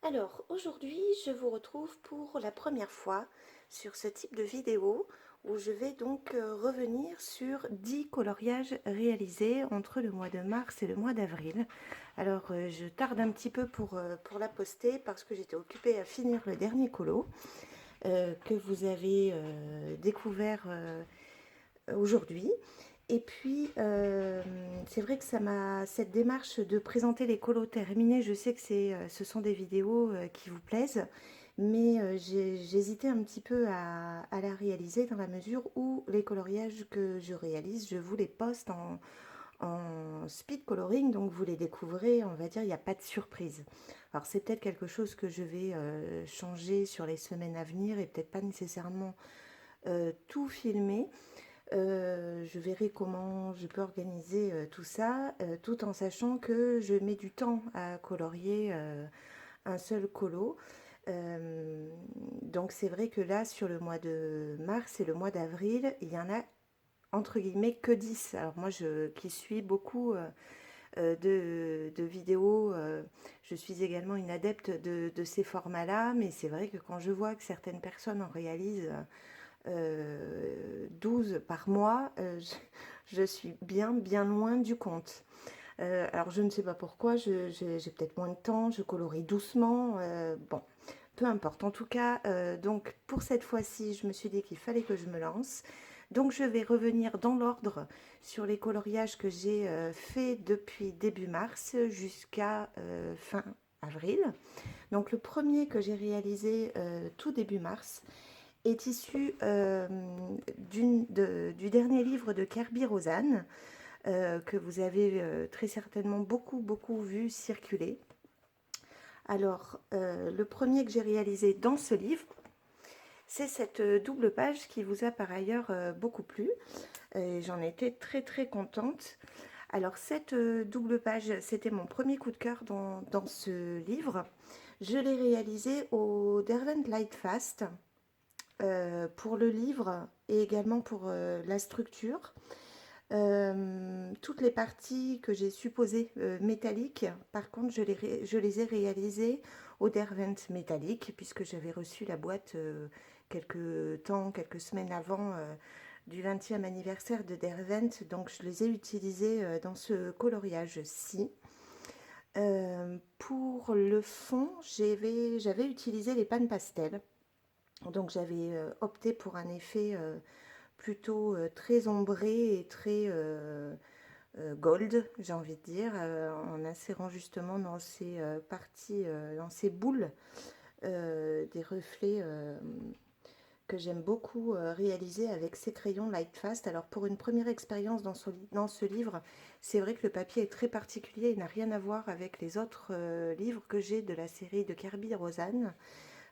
Alors aujourd'hui, je vous retrouve pour la première fois sur ce type de vidéo où je vais donc revenir sur 10 coloriages réalisés entre le mois de mars et le mois d'avril. Alors je tarde un petit peu pour la poster parce que j'étais occupée à finir le dernier colo que vous avez découvert aujourd'hui. Et puis, c'est vrai que cette démarche de présenter les colos terminés, je sais que ce sont des vidéos qui vous plaisent, mais j'hésitais un petit peu à la réaliser dans la mesure où les coloriages que je réalise, je vous les poste en speed coloring, donc vous les découvrez, on va dire, il n'y a pas de surprise. Alors c'est peut-être quelque chose que je vais changer sur les semaines à venir et peut-être pas nécessairement tout filmer. Je verrai comment je peux organiser tout ça, tout en sachant que je mets du temps à colorier un seul colo. Donc c'est vrai que là, sur le mois de mars et le mois d'avril, il y en a entre guillemets que 10. Alors moi, qui suis beaucoup de vidéos, je suis également une adepte de ces formats-là, mais c'est vrai que quand je vois que certaines personnes en réalisent 12 par mois, je suis bien loin du compte. Alors je ne sais pas pourquoi, j'ai peut-être moins de temps, je colorie doucement, bon, peu importe. En tout cas, donc pour cette fois-ci, je me suis dit qu'il fallait que je me lance. Donc je vais revenir dans l'ordre sur les coloriages que j'ai fait depuis début mars jusqu'à fin avril. Donc le premier que j'ai réalisé tout début mars, est issu du dernier livre de Kerby Rosanne, que vous avez très certainement beaucoup vu circuler. Alors, le premier que j'ai réalisé dans ce livre, c'est cette double page qui vous a par ailleurs beaucoup plu. J'en étais très contente. Alors, cette double page, c'était mon premier coup de cœur dans ce livre. Je l'ai réalisé au Derwent Lightfast. Pour le livre et également pour la structure. Toutes les parties que j'ai supposées métalliques, par contre, je les ai réalisées au Derwent métallique, puisque j'avais reçu la boîte quelques semaines avant du 20e anniversaire de Derwent, donc je les ai utilisées dans ce coloriage-ci. Pour le fond, j'avais utilisé les pannes pastel. Donc j'avais opté pour un effet plutôt très ombré et très gold, j'ai envie de dire, en insérant justement dans ces parties, dans ces boules, des reflets que j'aime beaucoup réaliser avec ces crayons Lightfast. Alors pour une première expérience dans ce livre, c'est vrai que le papier est très particulier et n'a rien à voir avec les autres livres que j'ai de la série de Kerby Rosanne.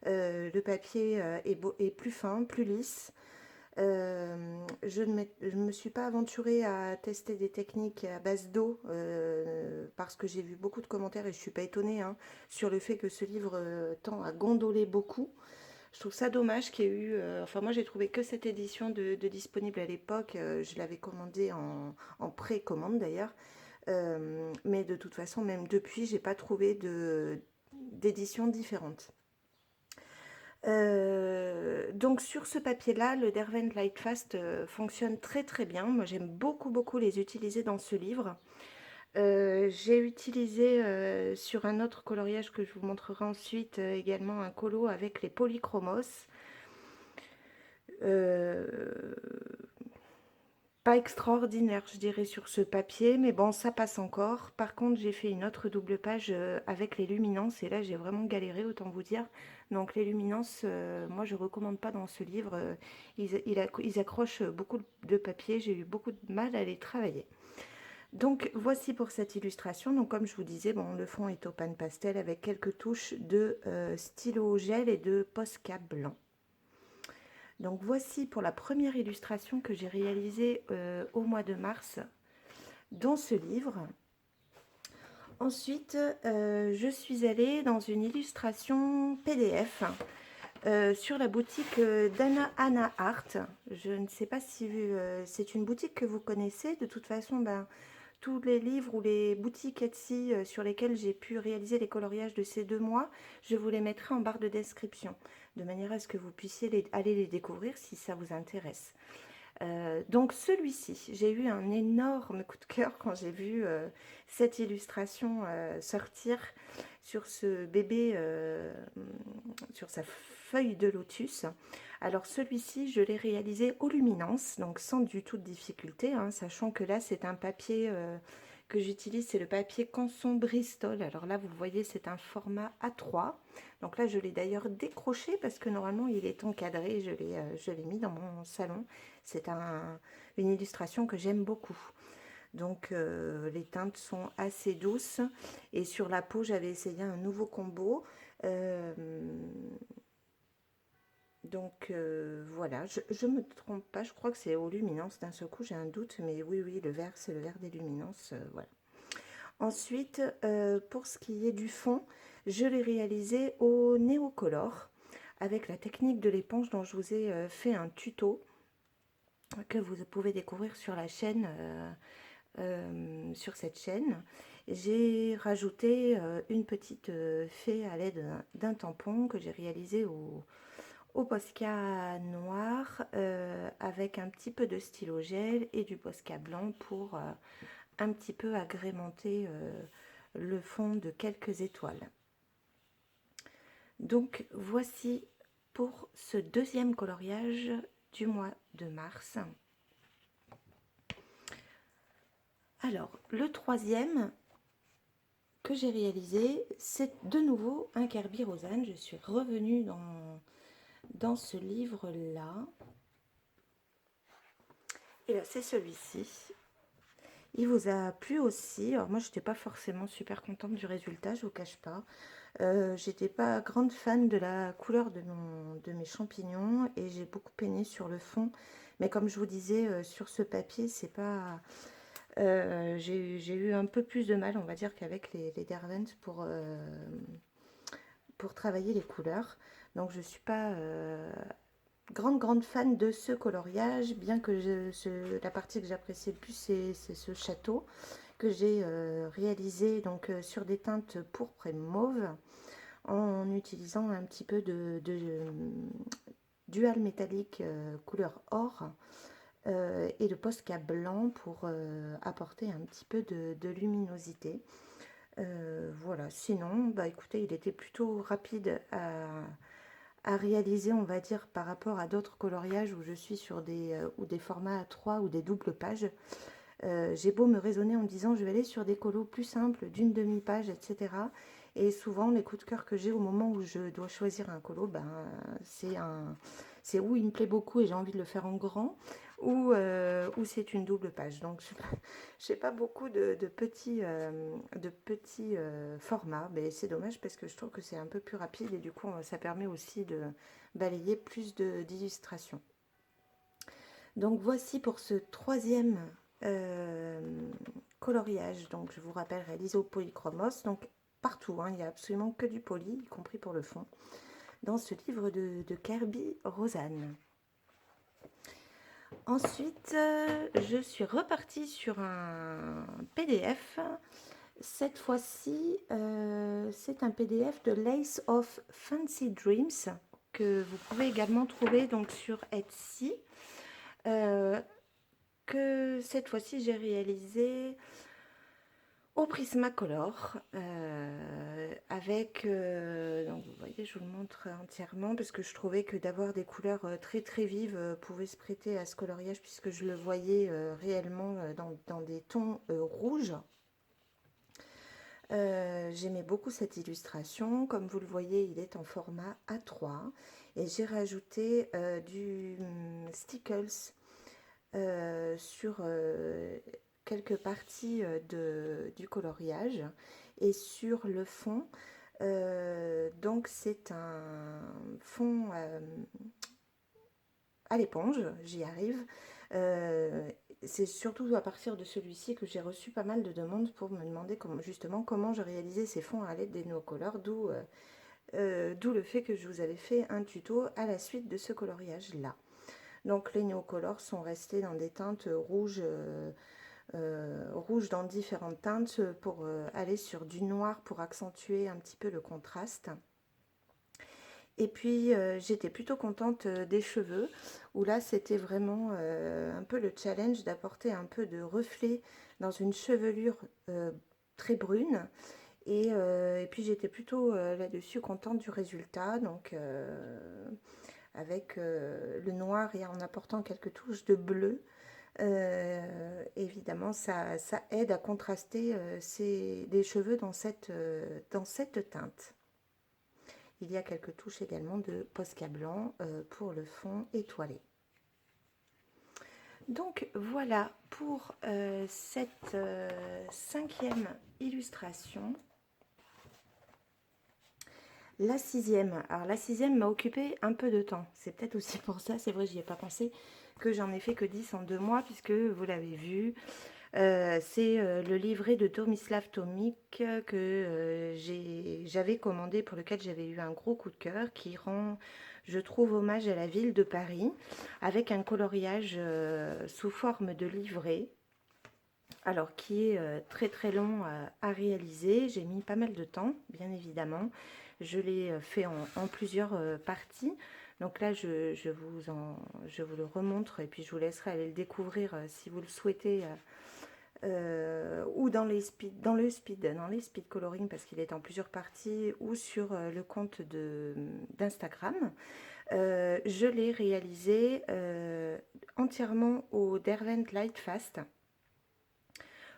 Le papier est plus fin, plus lisse. Je ne me suis pas aventurée à tester des techniques à base d'eau parce que j'ai vu beaucoup de commentaires et je ne suis pas étonnée hein, sur le fait que ce livre tend à gondoler beaucoup. Je trouve ça dommage qu'il y ait eu... enfin moi j'ai trouvé que cette édition de disponible à l'époque, je l'avais commandée en précommande d'ailleurs. Mais de toute façon même depuis j'ai pas trouvé d'édition différente. Donc sur ce papier-là, le Derwent Lightfast fonctionne très bien. Moi j'aime beaucoup les utiliser dans ce livre. J'ai utilisé sur un autre coloriage que je vous montrerai ensuite également un colo avec les polychromos. Euh, Pas extraordinaire, je dirais, sur ce papier, mais bon, ça passe encore. Par contre, j'ai fait une autre double page avec les luminances, et là, j'ai vraiment galéré, autant vous dire. Donc, les luminances, moi, je recommande pas dans ce livre. Ils accrochent beaucoup de papier, j'ai eu beaucoup de mal à les travailler. Donc, voici pour cette illustration. Donc, comme je vous disais, bon, le fond est au pan pastel avec quelques touches de stylo gel et de Posca blanc. Donc voici pour la première illustration que j'ai réalisée au mois de mars dans ce livre. Ensuite, je suis allée dans une illustration PDF sur la boutique d'Anna Anna Art. Je ne sais pas si c'est une boutique que vous connaissez. De toute façon, ben, tous les livres ou les boutiques Etsy sur lesquelles j'ai pu réaliser les coloriages de ces 2 mois, je vous les mettrai en barre de description, de manière à ce que vous puissiez aller les découvrir si ça vous intéresse. Donc celui-ci, j'ai eu un énorme coup de cœur quand j'ai vu cette illustration sortir sur ce bébé, sur sa feuille de lotus. Alors celui-ci, je l'ai réalisé au luminance, donc sans du tout de difficulté, hein, sachant que là c'est un papier que j'utilise, c'est le papier Canson Bristol. Alors là vous voyez c'est un format A3. Donc là je l'ai d'ailleurs décroché parce que normalement il est encadré, je l'ai mis dans mon salon. C'est une illustration que j'aime beaucoup. Donc les teintes sont assez douces. Et sur la peau, j'avais essayé un nouveau combo. Voilà, je me trompe pas, je crois que c'est aux luminances. D'un seul coup, j'ai un doute, mais oui, oui, le vert, c'est le vert des luminances. Voilà. Ensuite, pour ce qui est du fond, je l'ai réalisé au Néocolor avec la technique de l'éponge dont je vous ai fait un tuto que vous pouvez découvrir sur la chaîne, sur cette chaîne. J'ai rajouté une petite fée à l'aide d'un tampon que j'ai réalisé au Posca noir avec un petit peu de stylo gel et du Posca blanc pour un petit peu agrémenter le fond de quelques étoiles. Donc voici pour ce deuxième coloriage du mois de mars. Alors, le troisième que j'ai réalisé, c'est de nouveau un Kerby Rosanne. Je suis revenue dans ce livre-là. Et là, c'est celui-ci. Il vous a plu aussi. Alors moi, je n'étais pas forcément super contente du résultat, je ne vous cache pas. J'étais pas grande fan de la couleur de mes champignons et j'ai beaucoup peiné sur le fond. Mais comme je vous disais, sur ce papier, c'est pas... j'ai eu un peu plus de mal, on va dire, qu'avec les Derwent pour travailler les couleurs. Donc je suis pas grande fan de ce coloriage, bien que la partie que j'apprécie le plus, c'est ce château que j'ai réalisé donc sur des teintes pourpre et mauve en utilisant un petit peu de dual métallique couleur or et de Posca blanc pour apporter un petit peu de luminosité. Voilà, sinon, bah écoutez, il était plutôt rapide à réaliser, on va dire, par rapport à d'autres coloriages où je suis sur des formats A3 ou des doubles pages. J'ai beau me raisonner en me disant je vais aller sur des colos plus simples d'une demi-page, etc. Et souvent, les coups de cœur que j'ai au moment où je dois choisir un colo, ben, c'est où il me plaît beaucoup et j'ai envie de le faire en grand, ou c'est une double page. Donc, je n'ai pas beaucoup de petits formats, mais c'est dommage parce que je trouve que c'est un peu plus rapide et du coup, ça permet aussi de balayer plus d'illustrations. Donc, voici pour ce troisième coloriage. Donc, je vous rappelle, réalisé au polychromos. Donc, partout, hein, il n'y a absolument que du poly, y compris pour le fond, dans ce livre de Kerby Rosanne. Ensuite, je suis repartie sur un PDF. Cette fois-ci, c'est un PDF de Lace of Fancy Dreams que vous pouvez également trouver donc sur Etsy. Que cette fois-ci, j'ai réalisé au Prismacolor avec donc vous voyez, je vous le montre entièrement parce que je trouvais que d'avoir des couleurs très vives pouvait se prêter à ce coloriage puisque je le voyais réellement dans des tons rouges. J'aimais beaucoup cette illustration. Comme vous le voyez, il est en format A3 et j'ai rajouté du Stickles sur quelques parties du coloriage et sur le fond. Donc c'est un fond à l'éponge, j'y arrive. C'est surtout à partir de celui-ci que j'ai reçu pas mal de demandes pour me demander comment je réalisais ces fonds à l'aide des Neocolor, d'où le fait que je vous avais fait un tuto à la suite de ce coloriage là. Donc les Neocolor sont restés dans des teintes rouges rouge dans différentes teintes pour aller sur du noir pour accentuer un petit peu le contraste. Et puis j'étais plutôt contente des cheveux, où là c'était vraiment un peu le challenge d'apporter un peu de reflet dans une chevelure très brune. Et puis j'étais plutôt là-dessus contente du résultat, donc avec le noir et en apportant quelques touches de bleu. Évidemment, ça aide à contraster des cheveux dans cette teinte. Il y a quelques touches également de Posca blanc pour le fond étoilé. Donc voilà pour cette 5e illustration. La 6e. Alors la 6e m'a occupé un peu de temps. C'est peut-être aussi pour ça, c'est vrai, j'y ai pas pensé, que j'en ai fait que 10 en 2 mois, puisque vous l'avez vu. C'est le livret de Tomislav Tomic que j'avais commandé, pour lequel j'avais eu un gros coup de cœur, qui rend, je trouve, hommage à la ville de Paris, avec un coloriage sous forme de livret, alors qui est très très long à réaliser. J'ai mis pas mal de temps, bien évidemment. Je l'ai fait en plusieurs parties. Donc là, je vous le remontre, et puis je vous laisserai aller le découvrir si vous le souhaitez, ou dans le speed coloring, parce qu'il est en plusieurs parties, ou sur le compte d'Instagram. Je l'ai réalisé entièrement au Derwent Lightfast,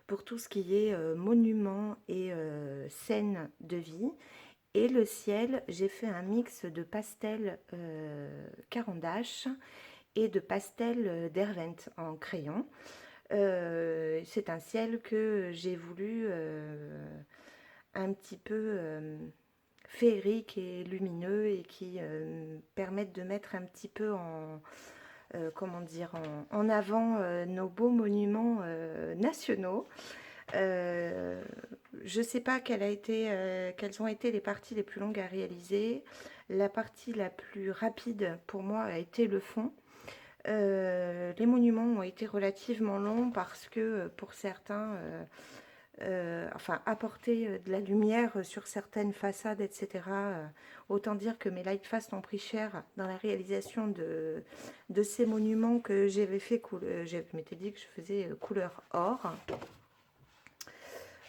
pour tout ce qui est monuments et scènes de vie. Et le ciel, j'ai fait un mix de pastel Caran d'Ache et de pastel Derwent en crayon. C'est un ciel que j'ai voulu un petit peu féerique et lumineux, et qui permettent de mettre un petit peu comment dire, en avant nos beaux monuments nationaux. Je ne sais pas quelles ont été les parties les plus longues à réaliser. La partie la plus rapide pour moi a été le fond. Les monuments ont été relativement longs parce que pour certains, enfin apporter de la lumière sur certaines façades, etc. Autant dire que mes Lightfast ont pris cher dans la réalisation de ces monuments que j'avais fait. Je m'étais dit que je faisais couleur or.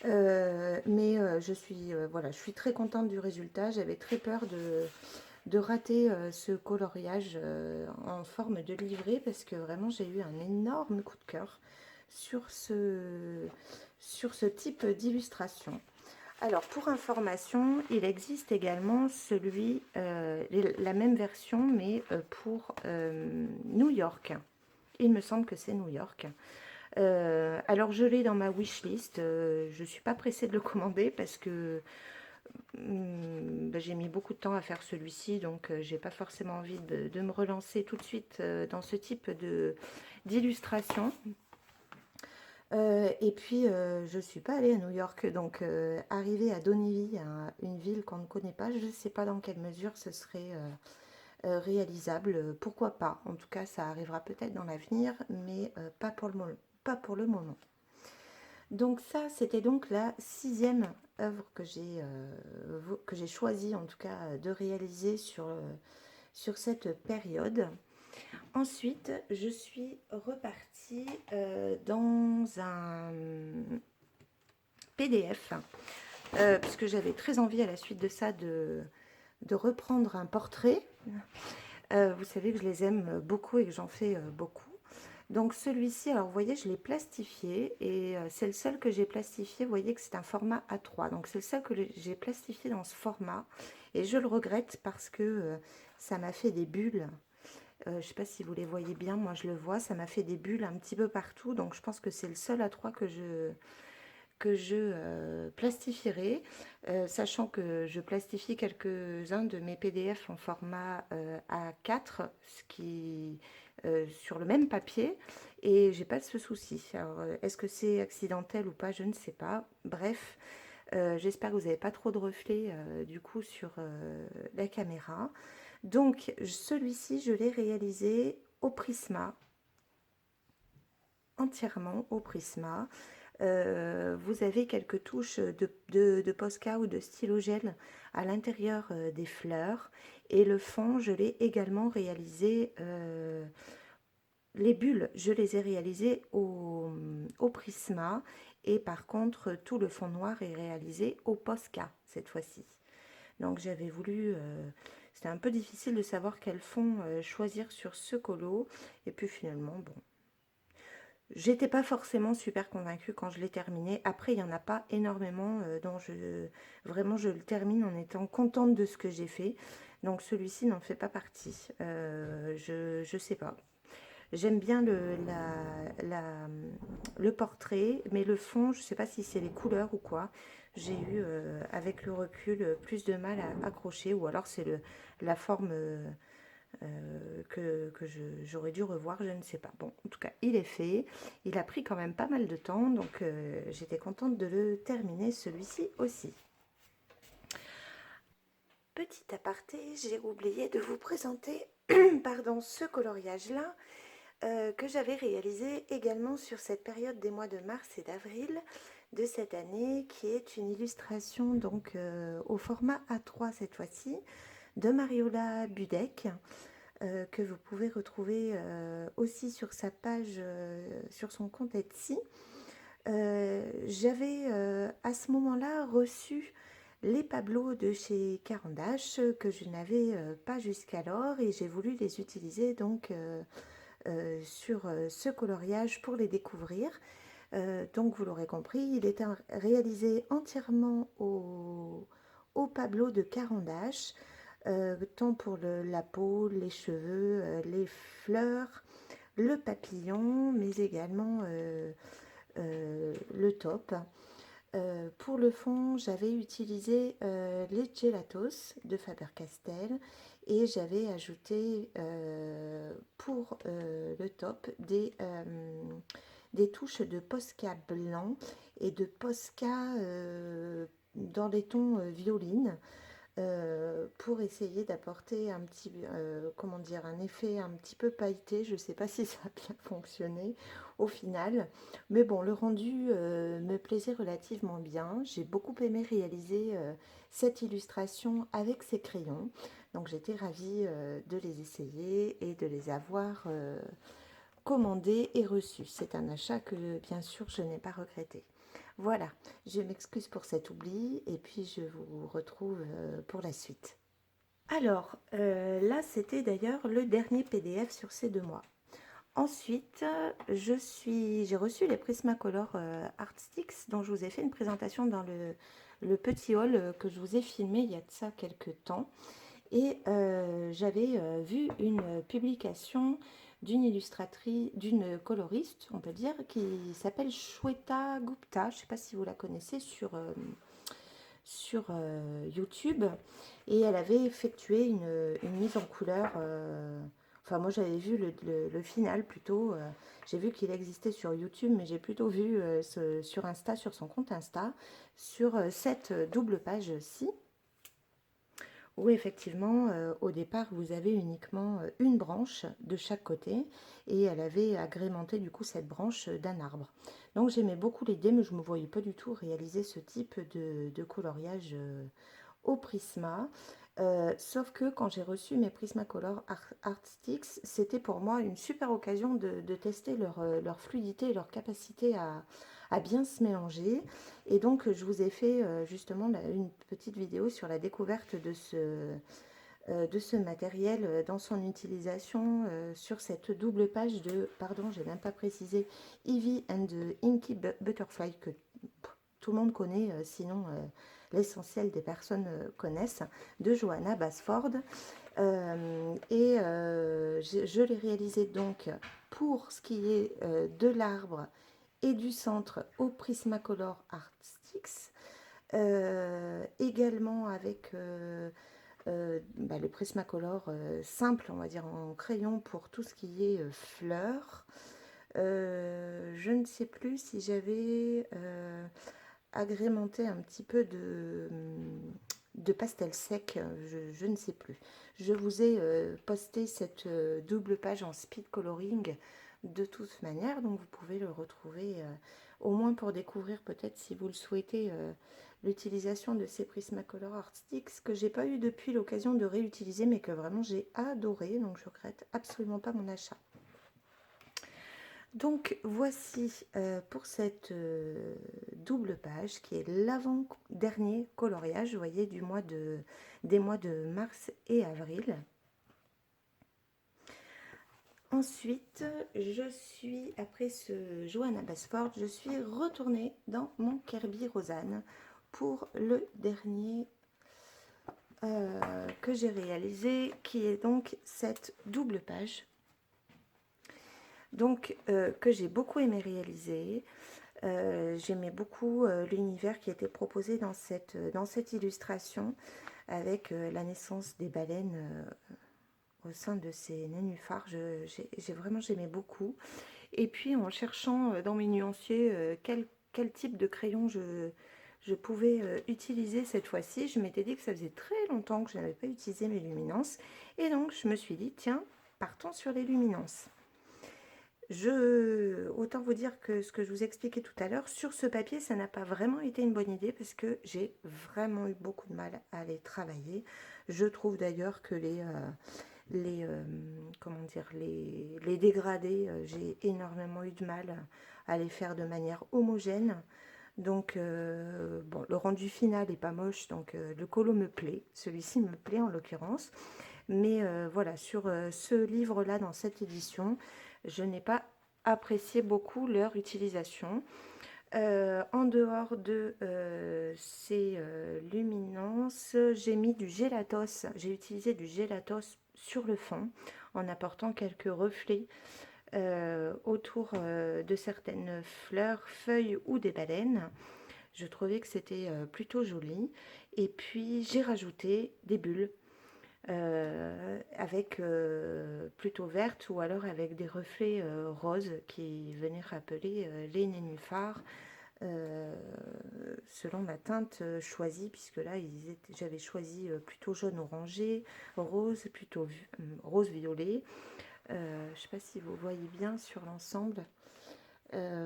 Mais voilà, je suis très contente du résultat. J'avais très peur de rater ce coloriage en forme de livret, parce que vraiment j'ai eu un énorme coup de cœur sur ce type d'illustration. Alors pour information, il existe également la même version, mais pour New York. Il me semble que c'est New York. Alors je l'ai dans ma wishlist. Je ne suis pas pressée de le commander parce que j'ai mis beaucoup de temps à faire celui-ci, donc j'ai pas forcément envie de me relancer tout de suite dans ce type d'illustration. Et puis je ne suis pas allée à New York, donc arriver à Donivy, une ville qu'on ne connaît pas, je ne sais pas dans quelle mesure ce serait réalisable. Pourquoi pas? En tout cas, ça arrivera peut-être dans l'avenir, mais pas pour le moment. Donc ça, c'était donc la 6e œuvre que j'ai choisi, en tout cas, de réaliser sur cette période. Ensuite, je suis repartie dans un PDF, puisque j'avais très envie à la suite de ça de reprendre un portrait. Vous savez que je les aime beaucoup et que j'en fais beaucoup. Donc celui-ci, alors vous voyez, je l'ai plastifié, et c'est le seul que j'ai plastifié. Vous voyez que c'est un format A3, donc c'est le seul que j'ai plastifié dans ce format, et je le regrette parce que ça m'a fait des bulles. Je ne sais pas si vous les voyez bien, moi je le vois, ça m'a fait des bulles un petit peu partout, donc je pense que c'est le seul A3 que je plastifierai, sachant que je plastifie quelques-uns de mes PDF en format A4, ce qui sur le même papier, et j'ai pas de ce souci. Alors est-ce que c'est accidentel ou pas, je ne sais pas. Bref, j'espère que vous n'avez pas trop de reflets du coup sur la caméra. Donc celui-ci, je l'ai réalisé au Prisma, entièrement au Prisma. Vous avez quelques touches de Posca ou de stylo gel à l'intérieur des fleurs. Et le fond, je l'ai également réalisé, les bulles, je les ai réalisées au Prisma. Et par contre, tout le fond noir est réalisé au Posca cette fois-ci. Donc j'avais voulu, c'était un peu difficile de savoir quel fond choisir sur ce colo. Et puis finalement, bon, j'étais pas forcément super convaincue quand je l'ai terminé. Après, il n'y en a pas énormément dont vraiment je le termine en étant contente de ce que j'ai fait. Donc celui-ci n'en fait pas partie. Je sais pas. J'aime bien le portrait, mais le fond, je sais pas si c'est les couleurs ou quoi. J'ai eu, avec le recul, plus de mal à accrocher, ou alors c'est la forme que j'aurais dû revoir, je ne sais pas. Bon, en tout cas, il est fait. Il a pris quand même pas mal de temps, donc j'étais contente de le terminer, celui-ci aussi. Petit aparté, j'ai oublié de vous présenter pardon, ce coloriage-là que j'avais réalisé également sur cette période des mois de mars et d'avril de cette année, qui est une illustration donc au format A3 cette fois-ci, de Mariola Budek, que vous pouvez retrouver aussi sur sa page, sur son compte Etsy. J'avais à ce moment-là reçu les Pablos de chez Carandache que je n'avais pas jusqu'alors, et j'ai voulu les utiliser donc sur ce coloriage pour les découvrir. Donc vous l'aurez compris, il est réalisé entièrement au Pablo de Carandache, tant pour la peau, les cheveux, les fleurs, le papillon, mais également le top. Pour le fond, j'avais utilisé les gelatos de Faber-Castell, et j'avais ajouté pour le top des touches de Posca blanc et de Posca dans les tons violines, pour essayer d'apporter un petit, comment dire, un effet un petit peu pailleté. Je ne sais pas si ça a bien fonctionné au final, mais bon, le rendu me plaisait relativement bien. J'ai beaucoup aimé réaliser cette illustration avec ces crayons, donc j'étais ravie de les essayer et de les avoir commandés et reçus. C'est un achat que bien sûr je n'ai pas regretté. Voilà, je m'excuse pour cet oubli, et puis je vous retrouve pour la suite. Alors, là, c'était d'ailleurs le dernier PDF sur ces 2 mois. Ensuite, j'ai reçu les Prismacolor Art Sticks, dont je vous ai fait une présentation dans le petit haul que je vous ai filmé il y a de ça quelques temps. Et j'avais vu une publication d'une illustratrice, d'une coloriste, on peut dire, qui s'appelle Shweta Gupta. Je ne sais pas si vous la connaissez sur YouTube. Et elle avait effectué une mise en couleur. Enfin, moi j'avais vu le final plutôt. J'ai vu qu'il existait sur YouTube, mais j'ai plutôt vu sur Insta, sur son compte Insta, sur cette double page-ci, où effectivement, au départ, vous avez uniquement une branche de chaque côté, et elle avait agrémenté du coup cette branche d'un arbre. Donc j'aimais beaucoup l'idée, mais je ne me voyais pas du tout réaliser ce type de coloriage au Prisma. Sauf que quand j'ai reçu mes Prismacolor Art Sticks, c'était pour moi une super occasion de tester leur fluidité et leur capacité à bien se mélanger. Et donc je vous ai fait justement une petite vidéo sur la découverte de ce matériel dans son utilisation sur cette double page de, pardon, j'ai même pas précisé, Eevee and the Inky Butterfly, que tout le monde connaît, sinon l'essentiel des personnes connaissent, de Johanna Basford. Je l'ai réalisé donc pour ce qui est de l'arbre et du centre au Prismacolor Art Sticks, également avec le Prismacolor simple, on va dire en crayon, pour tout ce qui est fleurs. Je ne sais plus si j'avais agrémenté un petit peu de pastel sec, je ne sais plus. Je vous ai posté cette double page en speed coloring de toute manière, donc vous pouvez le retrouver au moins pour découvrir peut-être si vous le souhaitez l'utilisation de ces Prismacolor Art Sticks que j'ai pas eu depuis l'occasion de réutiliser mais que vraiment j'ai adoré, donc je regrette absolument pas mon achat. Donc voici pour cette double page qui est l'avant-dernier coloriage, vous voyez, des mois de mars et avril. Ensuite, après ce Johanna Basford, je suis retournée dans mon Kirby Rosanne pour le dernier que j'ai réalisé, qui est donc cette double page. Donc, que j'ai beaucoup aimé réaliser. J'aimais beaucoup l'univers qui était proposé dans cette illustration, avec la naissance des baleines au sein de ces nénuphars. J'aimais beaucoup. Et puis en cherchant dans mes nuanciers quel type de crayon je pouvais utiliser cette fois-ci, je m'étais dit que ça faisait très longtemps que je n'avais pas utilisé mes luminances. Et donc je me suis dit, tiens, partons sur les luminances. Autant vous dire que ce que je vous expliquais tout à l'heure, sur ce papier, ça n'a pas vraiment été une bonne idée parce que j'ai vraiment eu beaucoup de mal à les travailler. Je trouve d'ailleurs que les dégradés, j'ai énormément eu de mal à les faire de manière homogène. Donc, bon, le rendu final n'est pas moche, donc le colo me plaît. Celui-ci me plaît en l'occurrence. Mais voilà, sur ce livre-là, dans cette édition, je n'ai pas apprécié beaucoup leur utilisation. En dehors de ces luminances, j'ai mis du gélatos. J'ai utilisé du gélatos sur le fond en apportant quelques reflets autour de certaines fleurs, feuilles ou des baleines. Je trouvais que c'était plutôt joli. Et puis j'ai rajouté des bulles avec plutôt vertes ou alors avec des reflets roses qui venaient rappeler les nénuphars selon la teinte choisie, puisque là j'avais choisi plutôt jaune orangé, rose, plutôt rose violet. Je ne sais pas si vous voyez bien sur l'ensemble.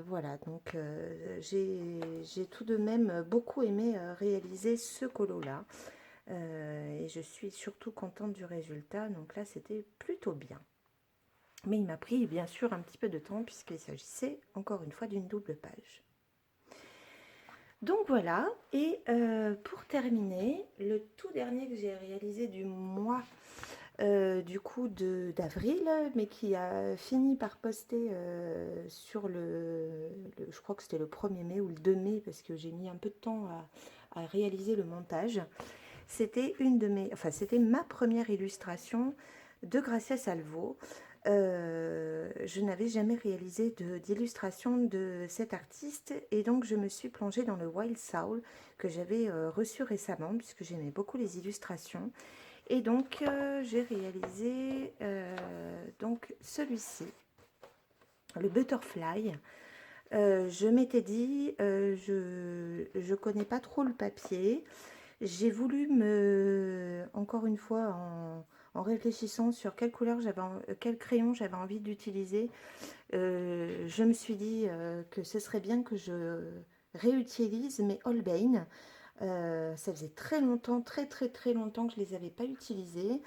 Voilà, donc j'ai tout de même beaucoup aimé réaliser ce colo là. Et je suis surtout contente du résultat, donc là c'était plutôt bien. Mais il m'a pris bien sûr un petit peu de temps puisqu'il s'agissait encore une fois d'une double page. Donc voilà, et pour terminer, le tout dernier que j'ai réalisé du mois du coup d'avril, mais qui a fini par poster sur je crois que c'était le 1er mai ou le 2 mai, parce que j'ai mis un peu de temps à réaliser le montage. C'était c'était ma première illustration de Gracia Salvo. Je n'avais jamais réalisé d'illustration de cet artiste et donc je me suis plongée dans le Wild Soul que j'avais reçu récemment puisque j'aimais beaucoup les illustrations. Et donc j'ai réalisé donc celui-ci, le Butterfly. Je m'étais dit, je connais pas trop le papier. J'ai voulu encore une fois, en réfléchissant sur quelle couleur quel crayon j'avais envie d'utiliser, je me suis dit que ce serait bien que je réutilise mes Holbein. Ça faisait très longtemps, très longtemps que je les avais pas utilisés.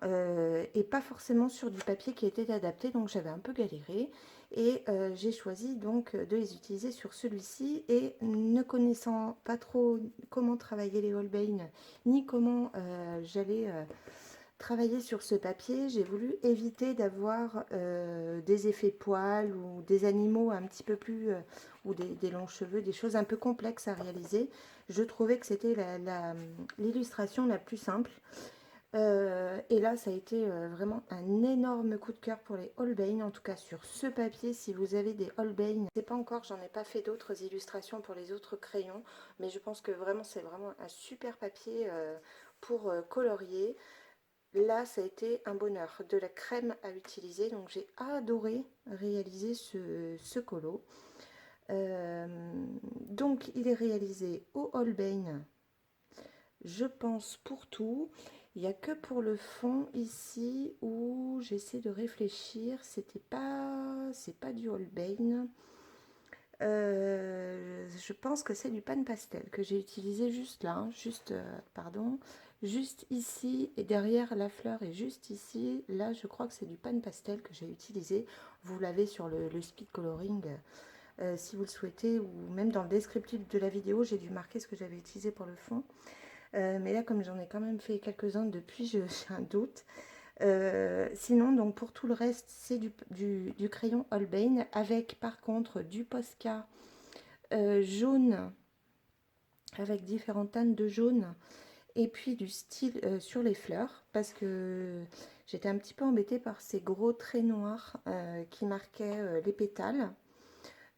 Et pas forcément sur du papier qui était adapté, donc j'avais un peu galéré et j'ai choisi donc de les utiliser sur celui-ci. Et ne connaissant pas trop comment travailler les Holbein ni comment j'allais travailler sur ce papier, j'ai voulu éviter d'avoir des effets poils ou des animaux un petit peu plus ou des longs cheveux, des choses un peu complexes à réaliser. Je trouvais que c'était l'illustration la plus simple. Et là, ça a été vraiment un énorme coup de cœur pour les Holbein, en tout cas sur ce papier. Si vous avez des Holbein, je ne sais pas encore, j'en ai pas fait d'autres illustrations pour les autres crayons, mais je pense que c'est vraiment un super papier pour colorier. Là, ça a été un bonheur, de la crème à utiliser, donc j'ai adoré réaliser ce colo. Donc, il est réalisé au Holbein, je pense, pour tout. Il n'y a que pour le fond ici où j'essaie de réfléchir. C'est pas du Holbein. Je pense que c'est du pan pastel que j'ai utilisé juste là, hein, pardon, juste ici et derrière la fleur est juste ici. Là, je crois que c'est du pan pastel que j'ai utilisé. Vous l'avez sur le speed coloring si vous le souhaitez, ou même dans le descriptif de la vidéo, j'ai dû marquer ce que j'avais utilisé pour le fond. Mais là, comme j'en ai quand même fait quelques-uns depuis, j'ai un doute. Sinon, donc pour tout le reste, c'est du crayon Holbein avec par contre du Posca jaune avec différentes teintes de jaune et puis du style sur les fleurs parce que j'étais un petit peu embêtée par ces gros traits noirs qui marquaient les pétales.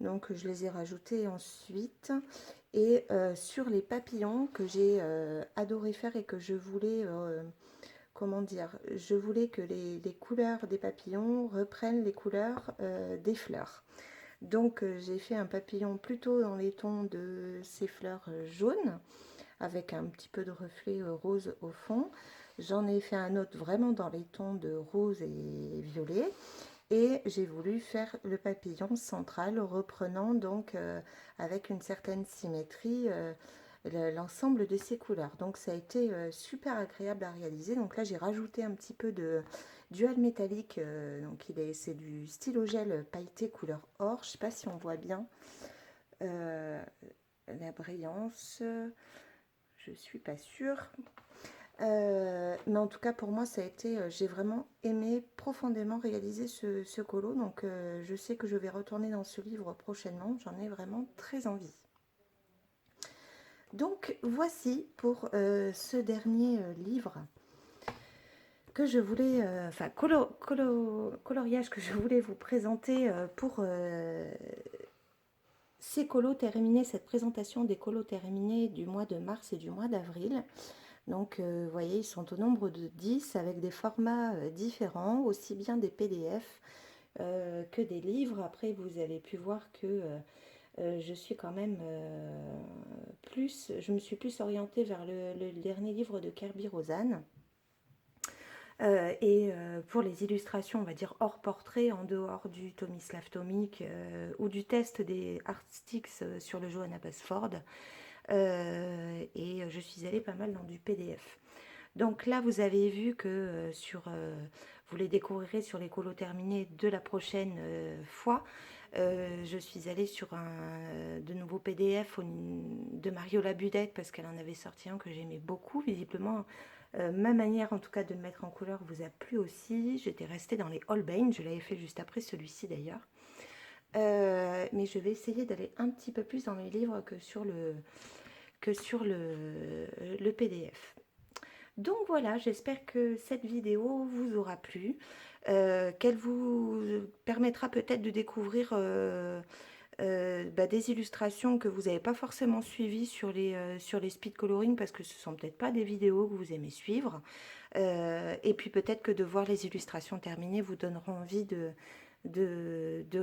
Donc je les ai rajoutés ensuite. Et sur les papillons que j'ai adoré faire et que je voulais comment dire, je voulais que les couleurs des papillons reprennent les couleurs des fleurs. Donc j'ai fait un papillon plutôt dans les tons de ces fleurs jaunes, avec un petit peu de reflet rose au fond. J'en ai fait un autre vraiment dans les tons de rose et violet. Et j'ai voulu faire le papillon central, reprenant donc avec une certaine symétrie l'ensemble de ces couleurs. Donc ça a été super agréable à réaliser. Donc là j'ai rajouté un petit peu de dual métallique. Donc c'est du stylo gel pailleté couleur or. Je ne sais pas si on voit bien la brillance. Je suis pas sûre. Mais en tout cas pour moi ça a été, j'ai vraiment aimé profondément réaliser ce colo. Donc je sais que je vais retourner dans ce livre prochainement. J'en ai vraiment très envie. Donc voici pour ce dernier livre que je voulais, enfin coloriage que je voulais vous présenter pour ces colos terminés, cette présentation des colos terminés du mois de mars et du mois d'avril. Donc vous voyez, ils sont au nombre de 10 avec des formats différents, aussi bien des PDF que des livres. Après vous avez pu voir que je suis quand même je me suis plus orientée vers le dernier livre de Kerby Rosanes. Pour les illustrations, on va dire hors portrait, en dehors du Tomislav Tomic ou du test des Artsticks sur le Johanna Basford, et je suis allée pas mal dans du PDF. Donc là, vous avez vu que vous les découvrirez sur les colos terminés de la prochaine fois. Je suis allée sur de nouveaux PDF de Mariola Budek parce qu'elle en avait sorti un que j'aimais beaucoup. Visiblement, ma manière en tout cas de le mettre en couleur vous a plu aussi. J'étais restée dans les Holbein, je l'avais fait juste après celui-ci d'ailleurs. Mais je vais essayer d'aller un petit peu plus dans mes livres que sur le PDF. Donc voilà, j'espère que cette vidéo vous aura plu, qu'elle vous permettra peut-être de découvrir des illustrations que vous n'avez pas forcément suivies sur les speed coloring parce que ce ne sont peut-être pas des vidéos que vous aimez suivre. Et puis peut-être que de voir les illustrations terminées vous donneront envie de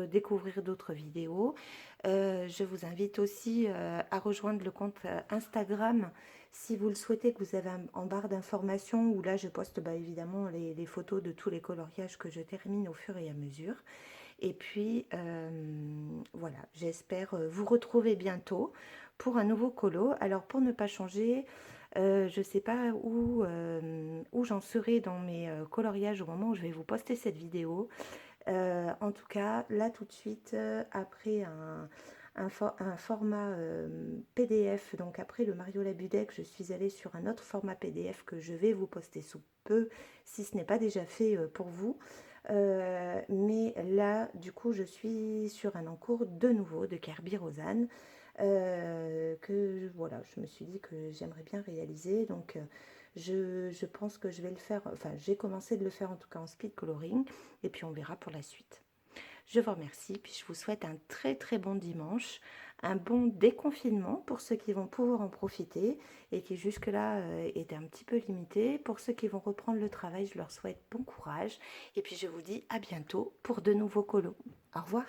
découvrir d'autres vidéos. Je vous invite aussi à rejoindre le compte Instagram si vous le souhaitez, que vous avez en barre d'informations où là je poste évidemment les photos de tous les coloriages que je termine au fur et à mesure. Et puis voilà, j'espère vous retrouver bientôt pour un nouveau colo. Alors pour ne pas changer, je ne sais pas où j'en serai dans mes coloriages au moment où je vais vous poster cette vidéo. En tout cas, là tout de suite, après un format PDF, donc après le Mariola Budek, je suis allée sur un autre format PDF que je vais vous poster sous peu, si ce n'est pas déjà fait pour vous. Mais là, du coup, je suis sur un encours de nouveau de Kerby Rosanes, que voilà, je me suis dit que j'aimerais bien réaliser. Donc, je pense que je vais le faire, enfin, j'ai commencé de le faire en tout cas en speed coloring, et puis on verra pour la suite. Je vous remercie, puis je vous souhaite un très très bon dimanche, un bon déconfinement pour ceux qui vont pouvoir en profiter et qui jusque-là étaient un petit peu limités. Pour ceux qui vont reprendre le travail, je leur souhaite bon courage et puis je vous dis à bientôt pour de nouveaux colos. Au revoir.